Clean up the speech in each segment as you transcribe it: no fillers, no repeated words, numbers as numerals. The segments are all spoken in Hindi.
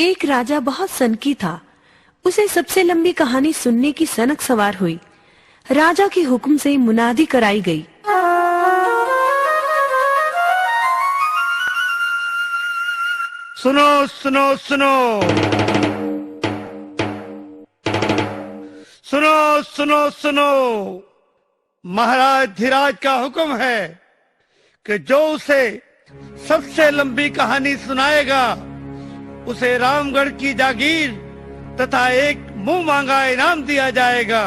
एक राजा बहुत सनकी था। उसे सबसे लंबी कहानी सुनने की सनक सवार हुई। राजा के हुक्म से मुनादी कराई गई। सुनो सुनो सुनो सुनो सुनो सुनो, महाराज धीराज का हुक्म है कि जो उसे सबसे लंबी कहानी सुनाएगा उसे रामगढ़ की जागीर तथा एक मुंह मांगा इनाम दिया जाएगा,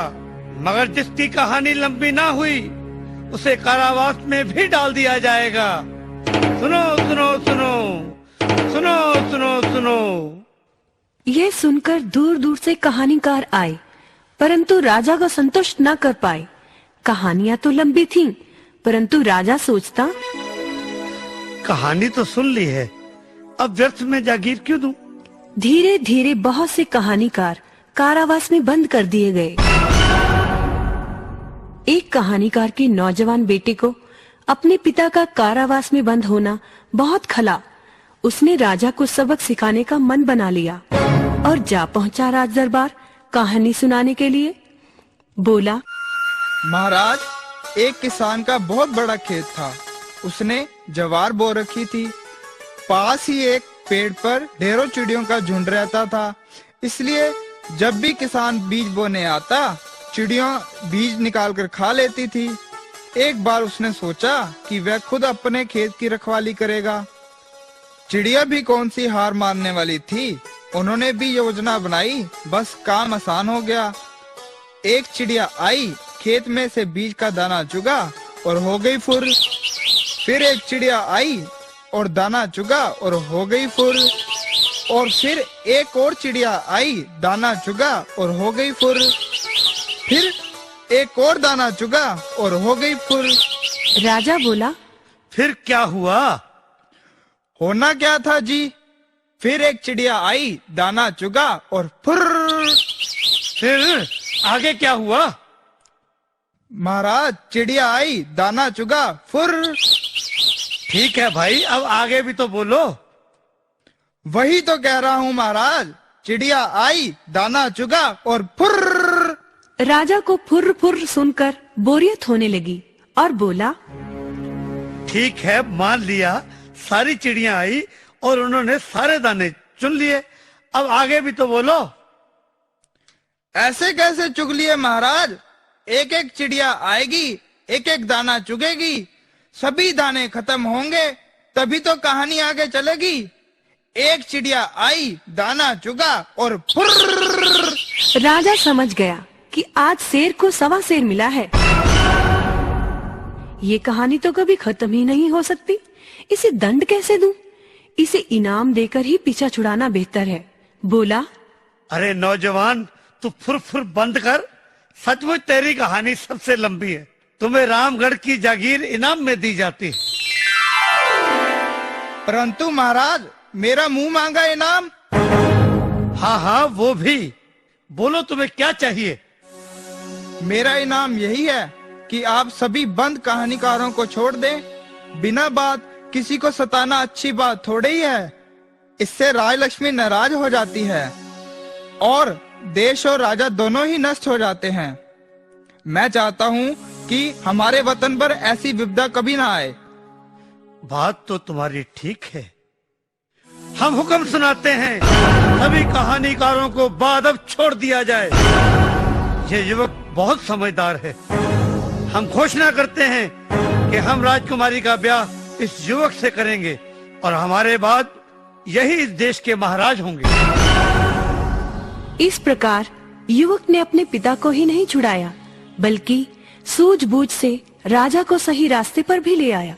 मगर जिसकी कहानी लंबी ना हुई उसे कारावास में भी डाल दिया जाएगा। सुनो सुनो सुनो सुनो सुनो सुनो। यह सुनकर दूर दूर से कहानीकार आए, परंतु राजा को संतुष्ट न कर पाए। कहानियां तो लंबी थीं, परंतु राजा सोचता, कहानी तो सुन ली है, अब व्यर्थ में जागीर क्यों दूं? धीरे धीरे बहुत से कहानीकार कारावास में बंद कर दिए गए। एक कहानीकार के नौजवान बेटे को अपने पिता का कारावास में बंद होना बहुत खला। उसने राजा को सबक सिखाने का मन बना लिया और जा पहुंचा राज दरबार कहानी सुनाने के लिए। बोला, महाराज, एक किसान का बहुत बड़ा खेत था। उसने ज्वार बो रखी थी। पास ही एक पेड़ पर ढेरों चिड़ियों का झुंड रहता था, इसलिए जब भी किसान बीज बोने आता, चिड़ियों बीज निकालकर खा लेती थी। एक बार उसने सोचा कि वह खुद अपने खेत की रखवाली करेगा। चिड़िया भी कौन सी हार मानने वाली थी। उन्होंने भी योजना बनाई, बस काम आसान हो गया। एक चिड़िया आई, खेत में से बीज का दाना चुगा और हो गई फुर। फिर एक चिड़िया आई और दाना चुगा और हो गई फुर। और फिर एक और चिड़िया आई, दाना चुगा और हो गई फुर। फिर एक और दाना चुगा और हो गई फुर। राजा बोला, फिर क्या हुआ? होना क्या था जी? फिर एक चिड़िया आई, दाना चुगा और फुर। फिर आगे क्या हुआ? महाराज, चिड़िया आई, दाना चुगा, फुर। ठीक है भाई, अब आगे भी तो बोलो। वही तो कह रहा हूँ महाराज, चिड़िया आई, दाना चुगा और फुर। राजा को फुर फुर सुनकर बोरियत होने लगी और बोला, ठीक है, मान लिया, सारी चिड़ियां आई और उन्होंने सारे दाने चुन लिए, अब आगे भी तो बोलो। ऐसे कैसे चुग लिए महाराज? एक एक चिड़िया आएगी, एक एक दाना चुगेगी, सभी दाने खत्म होंगे, तभी तो कहानी आगे चलेगी। एक चिड़िया आई, दाना चुगा और फुर्र। राजा समझ गया कि आज शेर को सवा शेर मिला है। ये कहानी तो कभी खत्म ही नहीं हो सकती। इसे दंड कैसे दूं? इसे इनाम देकर ही पीछा छुड़ाना बेहतर है। बोला, अरे नौजवान, तू फुर फुर बंद कर। सचमुच तेरी कहानी सबसे लंबी है। तुम्हें रामगढ़ की जागीर इनाम में दी जाती है। परंतु महाराज, मेरा मुंह मांगा इनाम। हाँ हाँ, वो भी बोलो, तुम्हें क्या चाहिए? मेरा इनाम यही है कि आप सभी बंद कहानीकारों को छोड़ दें। बिना बात किसी को सताना अच्छी बात थोड़ी ही है। इससे राजलक्ष्मी नाराज हो जाती है और देश और राजा दोनों ही नष्ट हो जाते हैं। मैं चाहता हूँ कि हमारे वतन पर ऐसी विपदा कभी ना आए। बात तो तुम्हारी ठीक है। हम हुक्म सुनाते हैं, सभी कहानीकारों को बादब छोड़ दिया जाए। ये युवक बहुत समझदार है। हम घोषणा करते हैं कि हम राजकुमारी का ब्याह इस युवक से करेंगे और हमारे बाद यही इस देश के महाराज होंगे। इस प्रकार युवक ने अपने पिता को ही नहीं छुड़ाया, बल्कि सूझबूझ से राजा को सही रास्ते पर भी ले आया।